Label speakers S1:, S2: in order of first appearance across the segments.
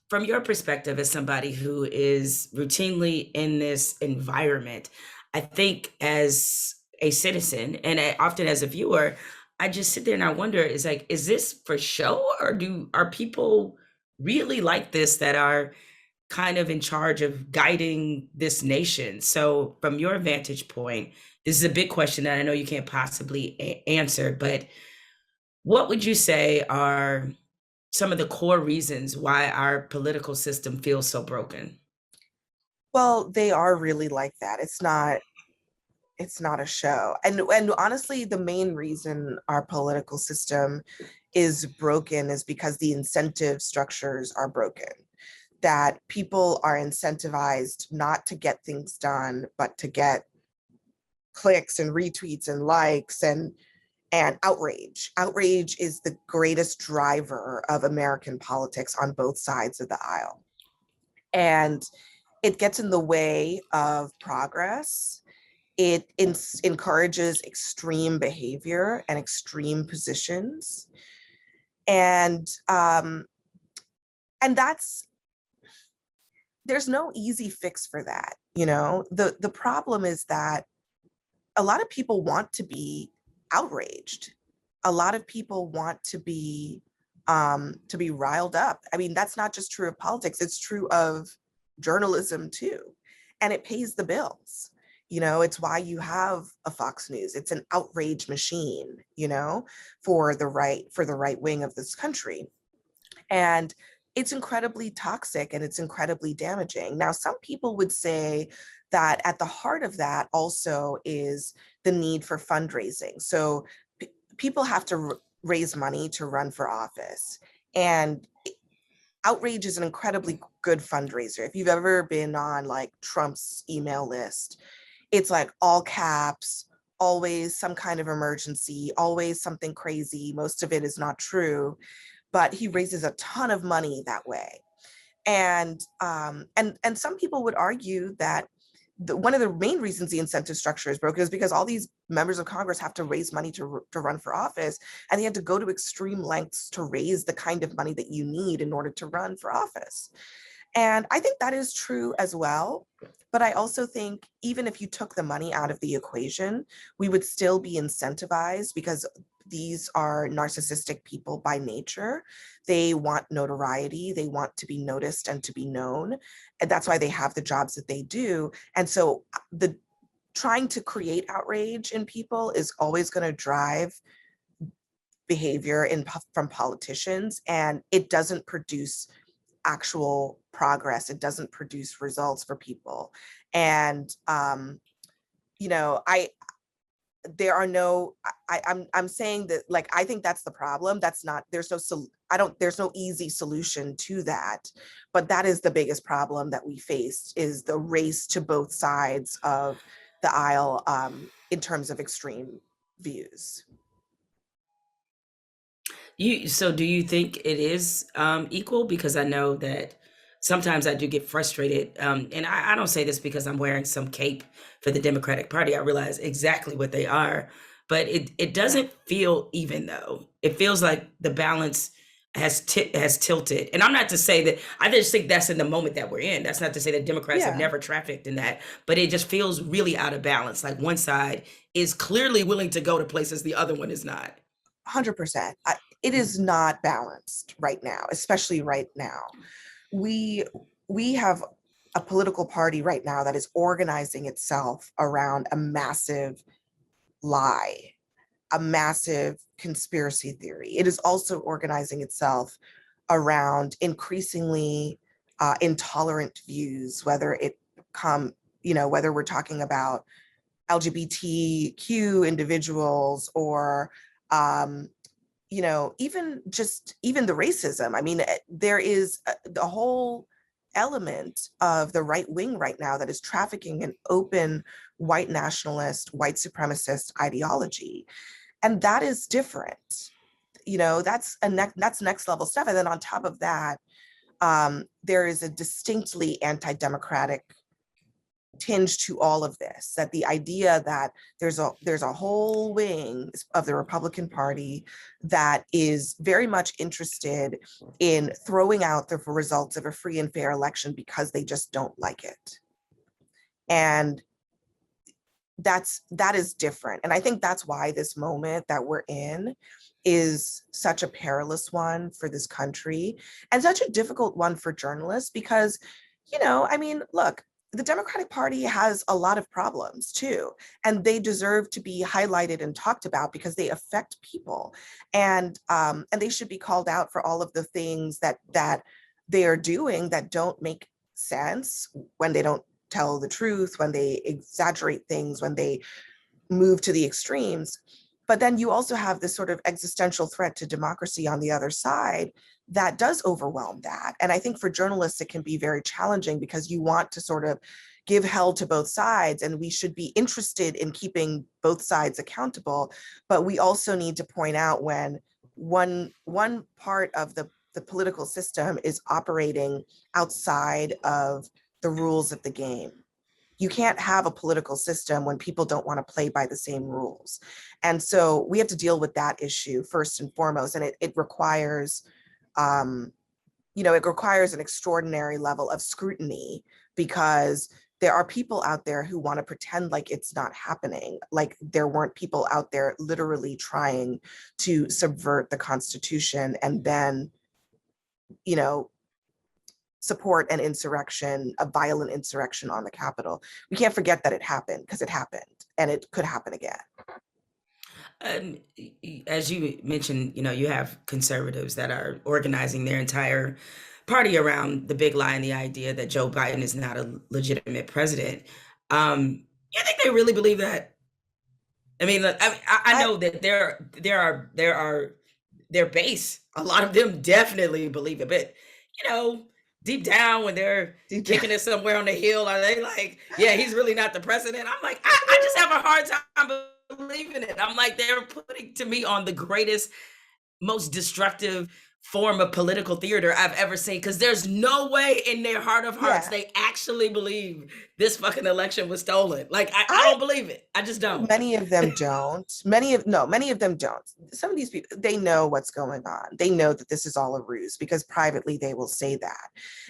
S1: from your perspective as somebody who is routinely in this environment, I think as a citizen and often as a viewer, I just sit there and I wonder, is like, is this for show or are people really like this that are kind of in charge of guiding this nation? So, from your vantage point, this is a big question that I know you can't possibly answer, but what would you say are some of the core reasons why our political system feels so broken?
S2: Well, they are really like that. It's not a show. And honestly, the main reason our political system is broken is because the incentive structures are broken. That people are incentivized not to get things done, but to get clicks and retweets and likes and outrage. Outrage is the greatest driver of American politics on both sides of the aisle. And it gets in the way of progress. It encourages extreme behavior and extreme positions. And that's there's no easy fix for that. The problem is that a lot of people want to be outraged. A lot of people want to be riled up. I mean, that's not just true of politics, it's true of journalism too. And it pays the bills. It's why you have a Fox News. It's an outrage machine, for the right wing of this country. And it's incredibly toxic and it's incredibly damaging. Now, some people would say that at the heart of that also is the need for fundraising. So people have to raise money to run for office. And outrage is an incredibly good fundraiser. If you've ever been on like Trump's email list, it's like all caps, always some kind of emergency, always something crazy. Most of it is not true, but he raises a ton of money that way. And some people would argue that one of the main reasons the incentive structure is broken is because all these members of Congress have to raise money to run for office, and they have to go to extreme lengths to raise the kind of money that you need in order to run for office. And I think that is true as well. But I also think even if you took the money out of the equation, we would still be incentivized because these are narcissistic people by nature. They want notoriety, they want to be noticed and to be known. And that's why they have the jobs that they do. And so the trying to create outrage in people is always going to drive behavior from politicians, and it doesn't produce actual progress. It doesn't produce results for people. And I there are no I'm saying that, like, I think that's the problem. That's not there's no I don't there's no easy solution to that, but that is the biggest problem that we face, is the race to both sides of the aisle, in terms of extreme views.
S1: So do you think it is equal? Because I know that sometimes I do get frustrated, and I don't say this because I'm wearing some cape for the Democratic Party. I realize exactly what they are, but it
S2: Yeah.
S1: doesn't feel even though it feels like the balance has tilted. And I'm not to say that I just think that's in the moment that we're in. That's not to say that Democrats have
S2: Yeah.
S1: never trafficked in that, but it just feels really out of balance. Like one side is clearly willing to go to places the other one is not.
S2: 100%. It is not balanced right now, especially right now. We we have a political party right now that is organizing itself around a massive lie, a massive conspiracy theory. It is also organizing itself around increasingly intolerant views, whether it come, whether we're talking about LGBTQ individuals or um, even the racism. I mean, there is the whole element of the right wing right now that is trafficking an open white nationalist, white supremacist ideology. And that is different. That's next level stuff. And then on top of that, there is a distinctly anti-democratic tinge to all of this, that the idea that there's a whole wing of the Republican Party that is very much interested in throwing out the results of a free and fair election because they just don't like it. And that is different. And I think that's why this moment that we're in is such a perilous one for this country and such a difficult one for journalists because, I mean, look, the Democratic Party has a lot of problems too, and they deserve to be highlighted and talked about because they affect people, and they should be called out for all of the things that they are doing that don't make sense, when they don't tell the truth, when they exaggerate things, when they move to the extremes. But then you also have this sort of existential threat to democracy on the other side that does overwhelm that. And I think for journalists, it can be very challenging because you want to sort of give hell to both sides, and we should be interested in keeping both sides accountable. But we also need to point out when one part of the political system is operating outside of the rules of the game. You can't have a political system when people don't want to play by the same rules. And so we have to deal with that issue first and foremost. And it requires, it requires an extraordinary level of scrutiny because there are people out there who want to pretend like it's not happening, like there weren't people out there literally trying to subvert the Constitution and then, support an insurrection, a violent insurrection on the Capitol. We can't forget that it happened, because it happened and it could happen again.
S1: As you mentioned, you have conservatives that are organizing their entire party around the big lie and the idea that Joe Biden is not a legitimate president. You think they really believe that? I mean, I know that there are their base. A lot of them definitely believe it, but deep down when they're kicking it somewhere on the hill, are they like, yeah, he's really not the president? I'm like, I just have a hard time believing it. I'm like, they're putting to me on the greatest, most destructive form of political theater I've ever seen, because there's no way in their heart of hearts they actually believe this fucking election was stolen. Like, I don't believe it. I just don't.
S2: Many of them don't. Many of them don't. Some of these people, they know what's going on. They know that this is all a ruse, because privately they will say that.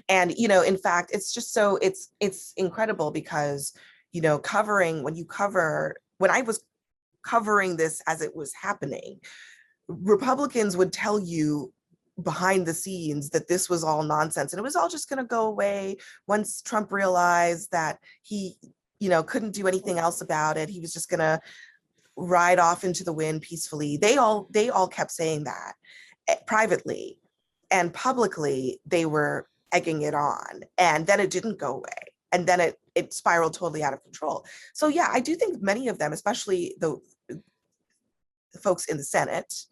S2: And, in fact, it's just so, it's incredible because, when I was covering this as it was happening, Republicans would tell you behind the scenes that this was all nonsense and it was all just going to go away once Trump realized that he, couldn't do anything else about it. He was just going to ride off into the wind peacefully. They all kept saying that privately, and publicly they were egging it on, and then it didn't go away, and then it spiraled totally out of control. So yeah, I do think many of them, especially the folks in the Senate,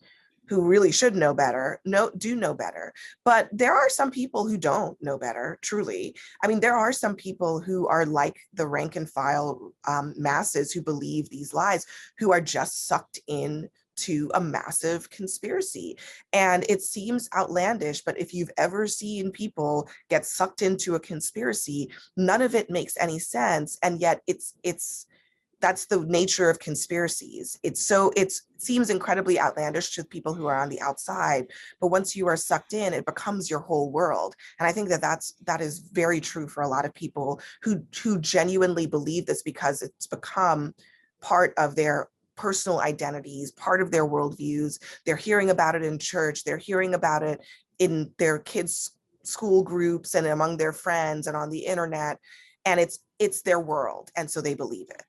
S2: who really should know better, do know better. But there are some people who don't know better, truly. I mean, there are some people who are like the rank and file masses who believe these lies, who are just sucked in to a massive conspiracy. And it seems outlandish, but if you've ever seen people get sucked into a conspiracy, none of it makes any sense. And yet that's the nature of conspiracies. It seems incredibly outlandish to people who are on the outside, but once you are sucked in, it becomes your whole world. And I think that is very true for a lot of people who genuinely believe this, because it's become part of their personal identities, part of their worldviews. They're hearing about it in church, they're hearing about it in their kids' school groups and among their friends and on the internet, and it's their world, and so they believe it.